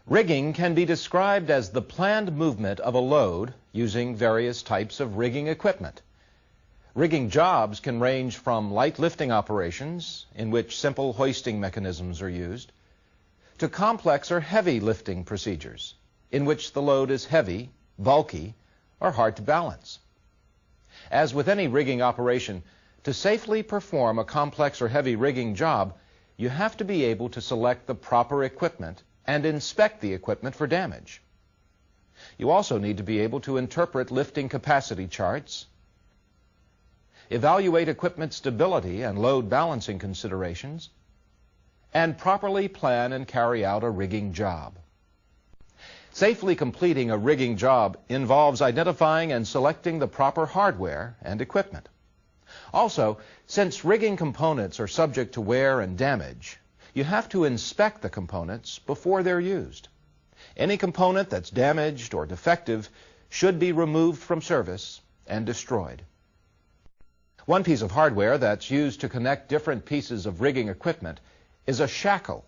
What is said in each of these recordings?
Rigging can be described as the planned movement of a load using various types of rigging equipment. Rigging jobs can range from light lifting operations, in which simple hoisting mechanisms are used, to complex or heavy lifting procedures, in which the load is heavy, bulky, or hard to balance. As with any rigging operation, to safely perform a complex or heavy rigging job, you have to be able to select the proper equipment and inspect the equipment for damage. You also need to be able to interpret lifting capacity charts, evaluate equipment stability and load balancing considerations, and properly plan and carry out a rigging job. Safely completing a rigging job involves identifying and selecting the proper hardware and equipment. Also, since rigging components are subject to wear and damage, you have to inspect the components before they're used. Any component that's damaged or defective should be removed from service and destroyed. One piece of hardware that's used to connect different pieces of rigging equipment is a shackle.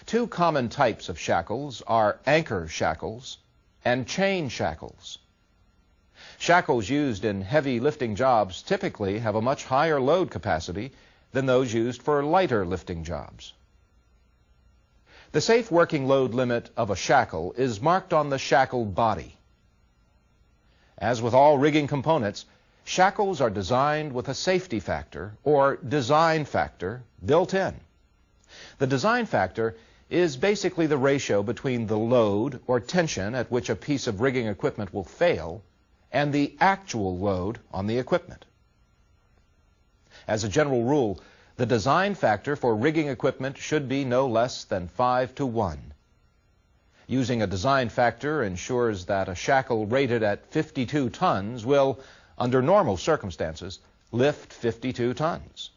Two common types of shackles are anchor shackles and chain shackles. Shackles used in heavy lifting jobs typically have a much higher load capacity than those used for lighter lifting jobs. The safe working load limit of a shackle is marked on the shackle body. As with all rigging components, shackles are designed with a safety factor or design factor built in. The design factor is basically the ratio between the load or tension at which a piece of rigging equipment will fail and the actual load on the equipment. As a general rule, the design factor for rigging equipment should be no less than 5:1. Using a design factor ensures that a shackle rated at 52 tons will, under normal circumstances, lift 52 tons.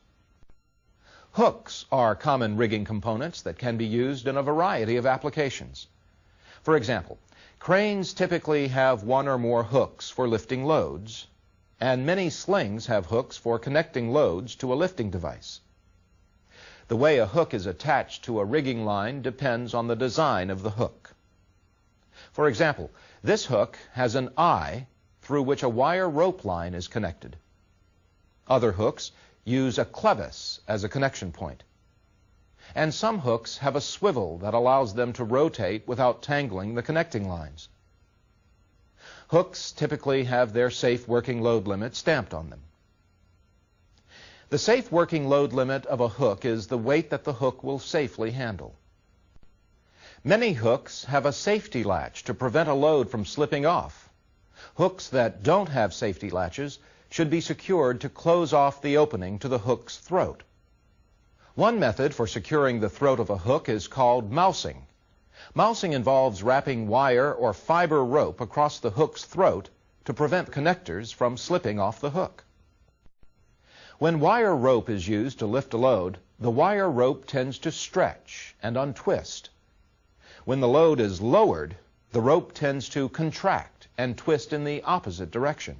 Hooks are common rigging components that can be used in a variety of applications. For example, cranes typically have one or more hooks for lifting loads, and many slings have hooks for connecting loads to a lifting device. The way a hook is attached to a rigging line depends on the design of the hook. For example, this hook has an eye through which a wire rope line is connected. Other hooks use a clevis as a connection point. And some hooks have a swivel that allows them to rotate without tangling the connecting lines. Hooks typically have their safe working load limit stamped on them. The safe working load limit of a hook is the weight that the hook will safely handle. Many hooks have a safety latch to prevent a load from slipping off. Hooks that don't have safety latches should be secured to close off the opening to the hook's throat. One method for securing the throat of a hook is called mousing. Mousing involves wrapping wire or fiber rope across the hook's throat to prevent connectors from slipping off the hook. When wire rope is used to lift a load, the wire rope tends to stretch and untwist. When the load is lowered, the rope tends to contract and twist in the opposite direction.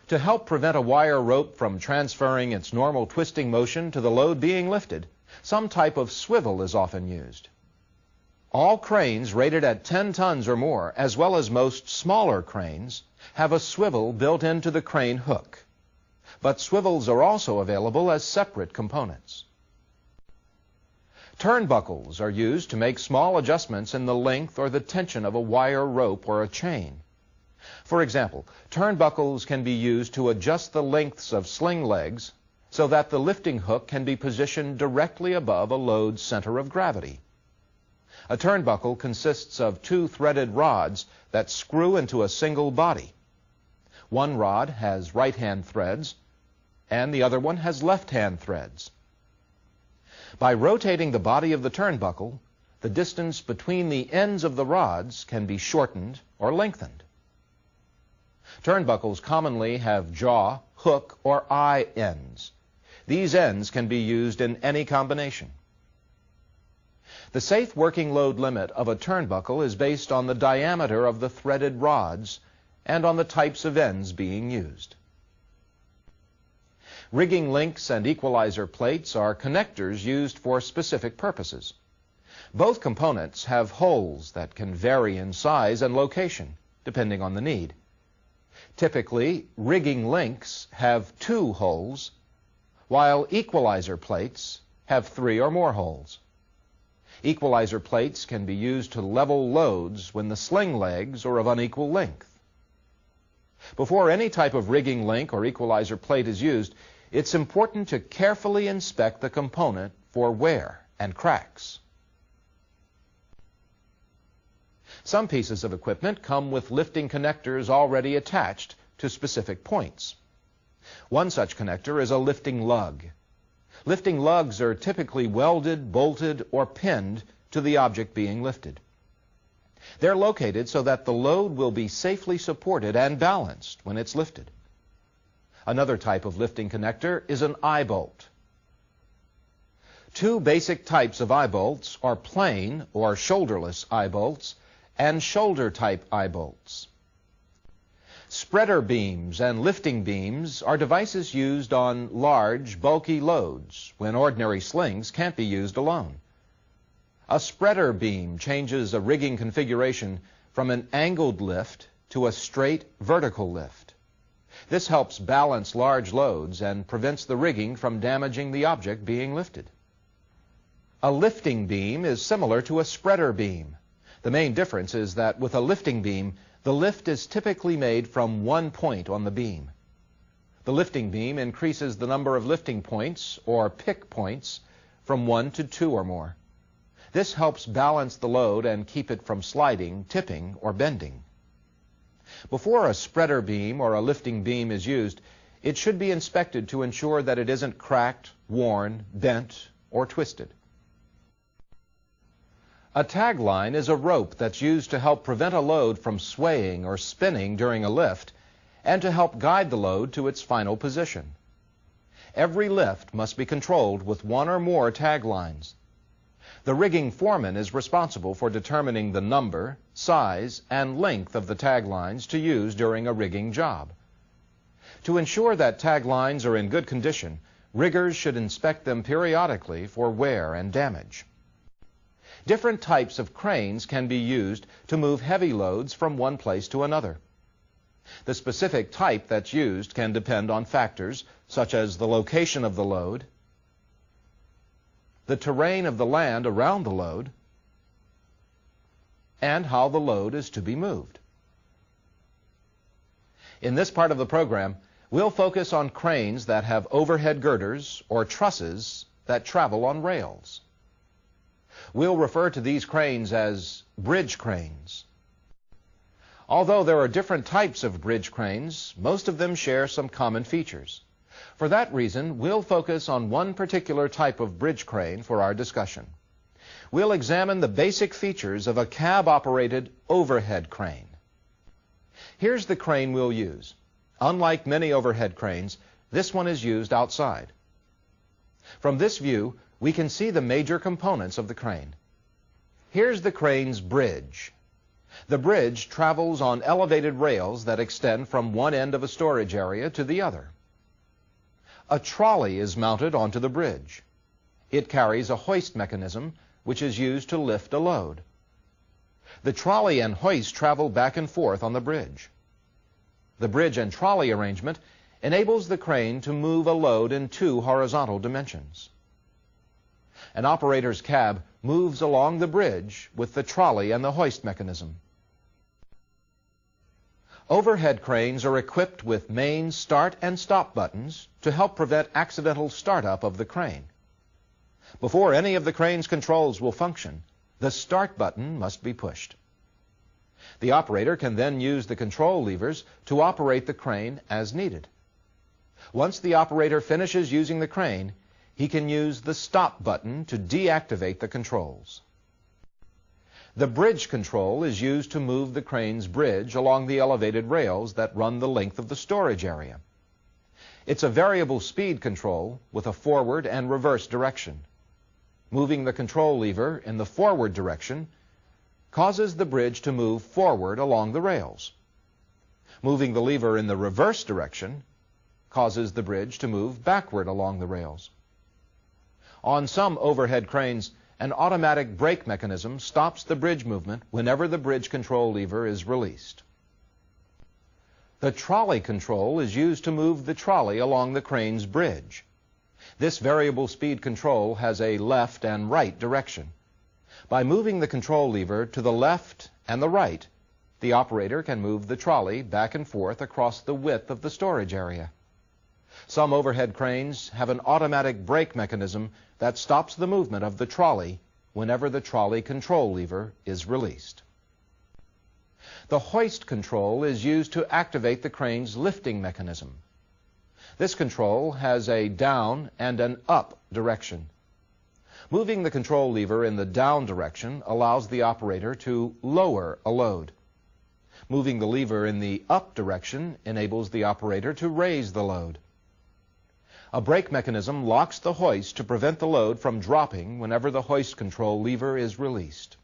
To help prevent a wire rope from transferring its normal twisting motion to the load being lifted, some type of swivel is often used. All cranes rated at 10 tons or more, as well as most smaller cranes, have a swivel built into the crane hook. But swivels are also available as separate components. Turnbuckles are used to make small adjustments in the length or the tension of a wire rope or a chain. For example, turnbuckles can be used to adjust the lengths of sling legs so that the lifting hook can be positioned directly above a load's center of gravity. A turnbuckle consists of two threaded rods that screw into a single body. One rod has right-hand threads, and the other one has left-hand threads. By rotating the body of the turnbuckle, the distance between the ends of the rods can be shortened or lengthened. Turnbuckles commonly have jaw, hook, or eye ends. These ends can be used in any combination. The safe working load limit of a turnbuckle is based on the diameter of the threaded rods and on the types of ends being used. Rigging links and equalizer plates are connectors used for specific purposes. Both components have holes that can vary in size and location, depending on the need. Typically, rigging links have 2 holes, while equalizer plates have 3 or more holes. Equalizer plates can be used to level loads when the sling legs are of unequal length. Before any type of rigging link or equalizer plate is used, it's important to carefully inspect the component for wear and cracks. Some pieces of equipment come with lifting connectors already attached to specific points. One such connector is a lifting lug. Lifting lugs are typically welded, bolted, or pinned to the object being lifted. They're located so that the load will be safely supported and balanced when it's lifted. Another type of lifting connector is an eye bolt. 2 basic types of eye bolts are plain or shoulderless eye bolts and shoulder-type eye bolts. Spreader beams and lifting beams are devices used on large, bulky loads when ordinary slings can't be used alone. A spreader beam changes a rigging configuration from an angled lift to a straight vertical lift. This helps balance large loads and prevents the rigging from damaging the object being lifted. A lifting beam is similar to a spreader beam. The main difference is that with a lifting beam, the lift is typically made from one point on the beam. The lifting beam increases the number of lifting points, or pick points, from 1 to 2 or more. This helps balance the load and keep it from sliding, tipping, or bending. Before a spreader beam or a lifting beam is used, it should be inspected to ensure that it isn't cracked, worn, bent, or twisted. A tag line is a rope that's used to help prevent a load from swaying or spinning during a lift and to help guide the load to its final position. Every lift must be controlled with 1 or more tag lines. The rigging foreman is responsible for determining the number, size, and length of the tag lines to use during a rigging job. To ensure that tag lines are in good condition, riggers should inspect them periodically for wear and damage. Different types of cranes can be used to move heavy loads from one place to another. The specific type that's used can depend on factors such as the location of the load, the terrain of the land around the load, and how the load is to be moved. In this part of the program, we'll focus on cranes that have overhead girders or trusses that travel on rails. We'll refer to these cranes as bridge cranes. Although there are different types of bridge cranes, most of them share some common features. For that reason, we'll focus on one particular type of bridge crane for our discussion. We'll examine the basic features of a cab-operated overhead crane. Here's the crane we'll use. Unlike many overhead cranes, this one is used outside. From this view, we can see the major components of the crane. Here's the crane's bridge. The bridge travels on elevated rails that extend from one end of a storage area to the other. A trolley is mounted onto the bridge. It carries a hoist mechanism which is used to lift a load. The trolley and hoist travel back and forth on the bridge. The bridge and trolley arrangement enables the crane to move a load in 2 horizontal dimensions. An operator's cab moves along the bridge with the trolley and the hoist mechanism. Overhead cranes are equipped with main start and stop buttons to help prevent accidental startup of the crane. Before any of the crane's controls will function, the start button must be pushed. The operator can then use the control levers to operate the crane as needed. Once the operator finishes using the crane, he can use the stop button to deactivate the controls. The bridge control is used to move the crane's bridge along the elevated rails that run the length of the storage area. It's a variable speed control with a forward and reverse direction. Moving the control lever in the forward direction causes the bridge to move forward along the rails. Moving the lever in the reverse direction causes the bridge to move backward along the rails. On some overhead cranes, An automatic brake mechanism stops the bridge movement whenever the bridge control lever is released. The trolley control is used to move the trolley along the crane's bridge. This variable speed control has a left and right direction. By moving the control lever to the left and the right, the operator can move the trolley back and forth across the width of the storage area. Some overhead cranes have an automatic brake mechanism that stops the movement of the trolley whenever the trolley control lever is released. The hoist control is used to activate the crane's lifting mechanism. This control has a down and an up direction. Moving the control lever in the down direction allows the operator to lower a load. Moving the lever in the up direction enables the operator to raise the load. A brake mechanism locks the hoist to prevent the load from dropping whenever the hoist control lever is released.